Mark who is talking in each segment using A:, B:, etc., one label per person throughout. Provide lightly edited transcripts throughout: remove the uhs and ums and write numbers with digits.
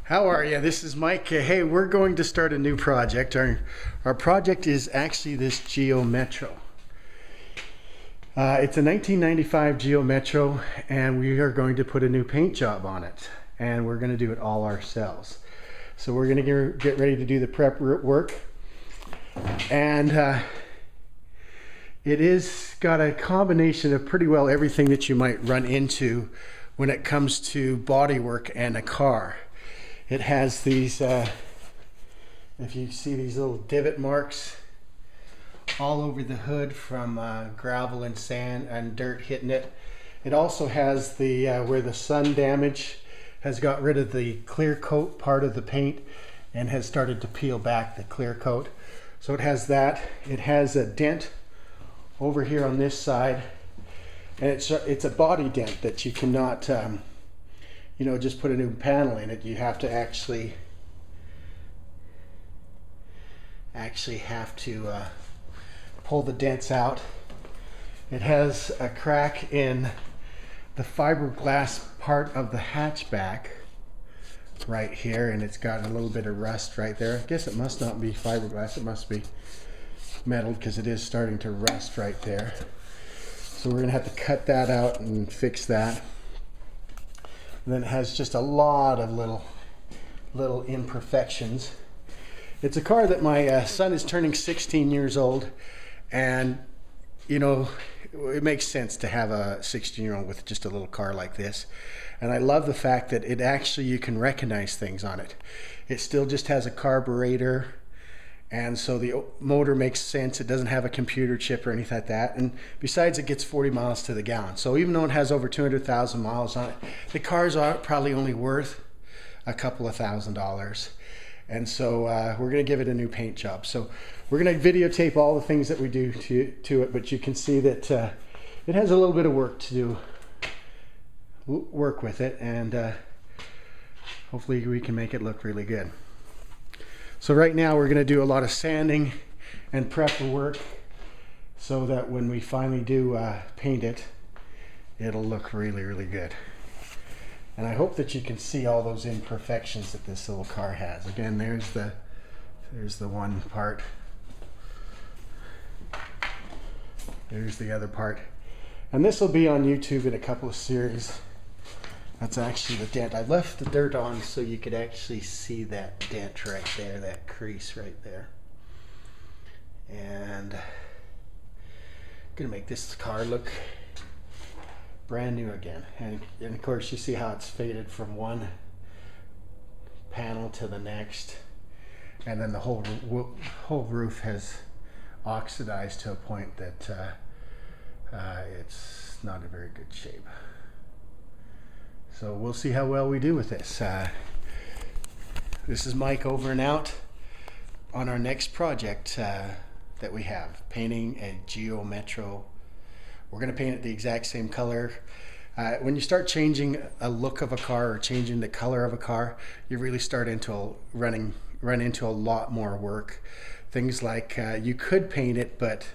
A: How are you? This is Mike. Hey, we're going to start a new project. Our project is actually this Geo Metro. It's a 1995 Geo Metro, and we are going to put a new paint job on it, and we're going to do it all ourselves. So we're going to get ready to do the prep work, and it is got a combination of pretty well everything that you might run into when it comes to body work and a car. It has these, if you see these little divot marks all over the hood from gravel and sand and dirt hitting it. It also has the where the sun damage has got rid of the clear coat part of the paint and has started to peel back the clear coat. So it has that. It has a dent over here on this side, and it's a body dent that you cannot you know, just put a new panel in it. You have to actually have to pull the dents out. It has a crack in the fiberglass part of the hatchback right here, and it's got a little bit of rust right there. I guess it must not be fiberglass, it must be metal, because it is starting to rust right there. So we're gonna have to cut that out and fix that. And then it has just a lot of little imperfections. It's a car that my son is turning 16 years old, and you know, it makes sense to have a 16-year-old with just a little car like this. And I love the fact that it actually, you can recognize things on it. It still just has a carburetor, and so the motor makes sense. It doesn't have a computer chip or anything like that. And besides, it gets 40 miles to the gallon. So even though it has over 200,000 miles on it, the cars are probably only worth a couple of $1,000s. And so we're going to give it a new paint job. So we're going to videotape all the things that we do to it, but you can see that it has a little bit of work to do, work with it, and hopefully we can make it look really good. So right now we're going to do a lot of sanding and prep work so that when we finally do paint it, it'll look really, really good. And I hope that you can see all those imperfections that this little car has. Again, there's the one part. There's the other part. And this will be on YouTube in a couple of series. That's actually the dent. I left the dirt on so you could actually see that dent right there, that crease right there. And I'm gonna make this car look brand new again. And of course you see how it's faded from one panel to the next. And then the whole roof has oxidized to a point that it's not in very good shape. So we'll see how well we do with this. This is Mike over and out on our next project that we have, painting a Geo Metro. We're going to paint it the exact same color. When you start changing a look of a car or changing the color of a car, you really start run into a lot more work. Things like you could paint it, but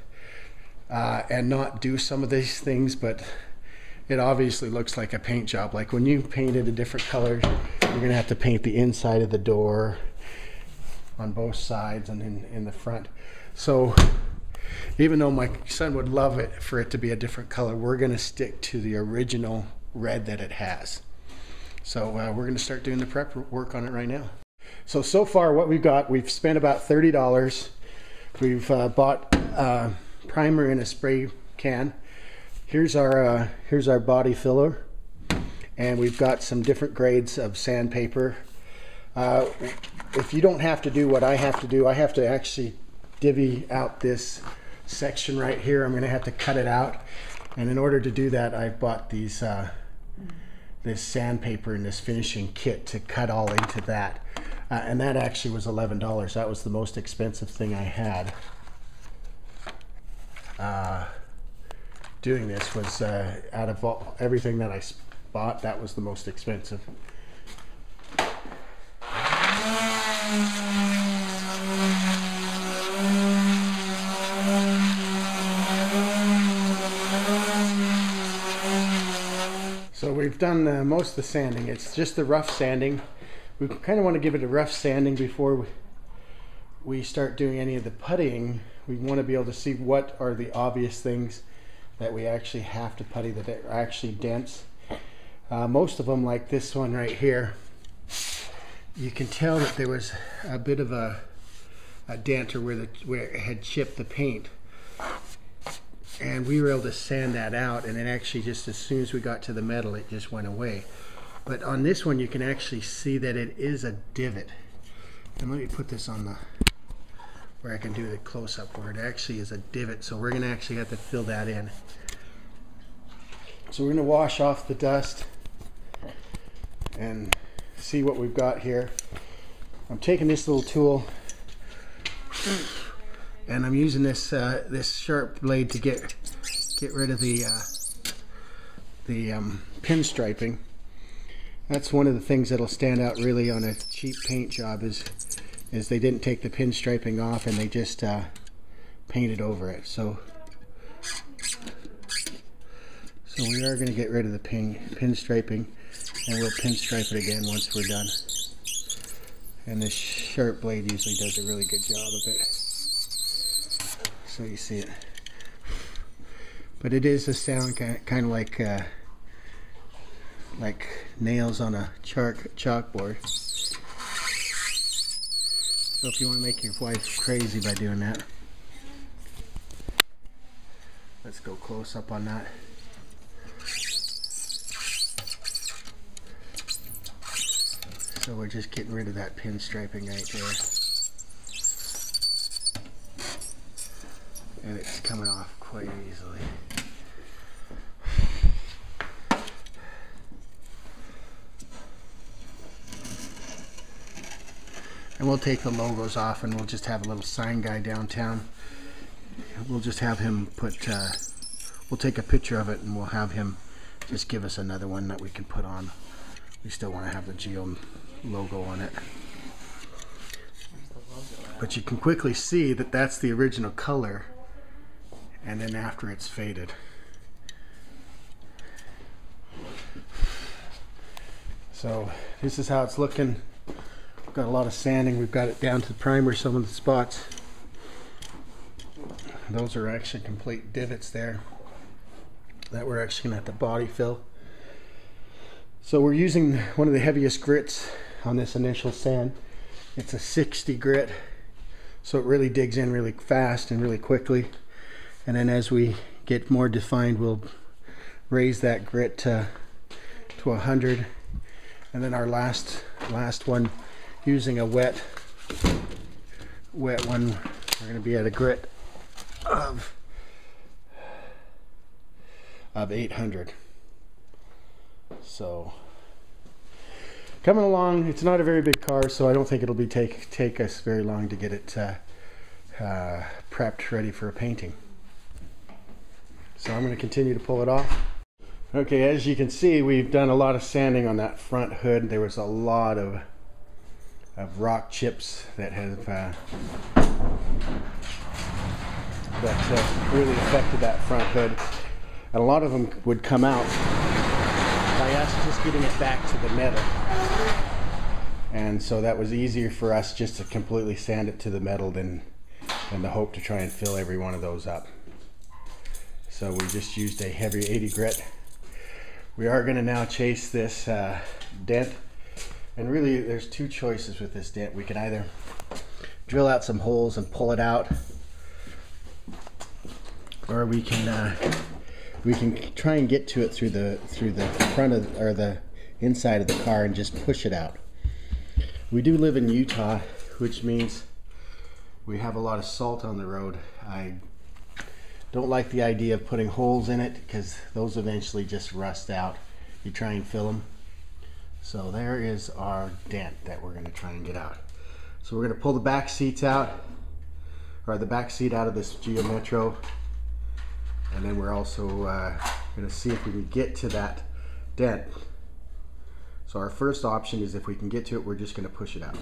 A: and not do some of these things, but it obviously looks like a paint job. Like when you painted a different color, you're going to have to paint the inside of the door on both sides and in the front. So even though my son would love it for it to be a different color, we're going to stick to the original red that it has. So we're going to start doing the prep work on it right now. So far what we've got, we've spent about $30. We've bought primer in a spray can. Here's our body filler, and we've got some different grades of sandpaper. If you don't have to do what I have to do, I have to actually divvy out this section right here. I'm going to have to cut it out, and in order to do that, I've bought these this sandpaper and this finishing kit to cut all into that, and that actually was $11. That was the most expensive thing I had. Doing this was out of everything that I bought, that was the most expensive. So we've done most of the sanding. It's just the rough sanding. we kind of want to give it a rough sanding before we start doing any of the puttying. We want to be able to see what are the obvious things that we actually have to putty that are actually dents. Most of them, like this one right here, you can tell that there was a bit of a dent, or where it had chipped the paint, and we were able to sand that out, and it actually, just as soon as we got to the metal, it just went away. But on this one you can actually see that it is a divot. And let me put this on the where I can do the close-up, where it actually is a divot, so we're going to actually have to fill that in. So we're going to wash off the dust and see what we've got here. I'm taking this little tool and I'm using this this sharp blade to get rid of the pinstriping. That's one of the things that'll stand out really on a cheap paint job, is they didn't take the pinstriping off and they just painted over it. So we are going to get rid of the pinstriping, and we'll pinstripe it again once we're done. And this sharp blade usually does a really good job of it. So you see it. But it is a sound kind of like nails on a chalkboard. So if you want to make your wife crazy by doing that, let's go close up on that. So we're just getting rid of that pinstriping right there. And it's coming off quite easily. And we'll take the logos off, and we'll just have a little sign guy downtown. We'll just have him put, we'll take a picture of it and we'll have him just give us another one that we can put on. We still want to have the Geo logo on it. But you can quickly see that that's the original color, and then after it's faded. So this is how it's looking. We've got a lot of sanding. We've got it down to the primer, some of the spots. Those are actually complete divots there that we're actually going to have to body fill. So we're using one of the heaviest grits on this initial sand. It's a 60 grit, so it really digs in really fast and really quickly. And then as we get more defined, we'll raise that grit to 100. And then our last one, using a wet one, we're going to be at a grit of 800. So coming along. It's not a very big car, so I don't think it'll be take us very long to get it prepped, ready for a painting. So I'm going to continue to pull it off. Okay, as you can see, we've done a lot of sanding on that front hood. There was a lot of rock chips that have really affected that front hood, and a lot of them would come out by us just getting it back to the metal. And so that was easier for us just to completely sand it to the metal than to hope to try and fill every one of those up. So we just used a heavy 80 grit. We are going to now chase this dent, and really there's two choices with this dent. We can either drill out some holes and pull it out, or we can try and get to it through the front of, or the inside of the car, and just push it out. We do live in Utah, which means we have a lot of salt on the road. I don't like the idea of putting holes in it, because those eventually just rust out. You try and fill them. So there is our dent that we're going to try and get out. So we're going to pull the back seats out, or the back seat out of this Geo Metro. And then we're also going to see if we can get to that dent. So our first option is, if we can get to it, we're just going to push it out.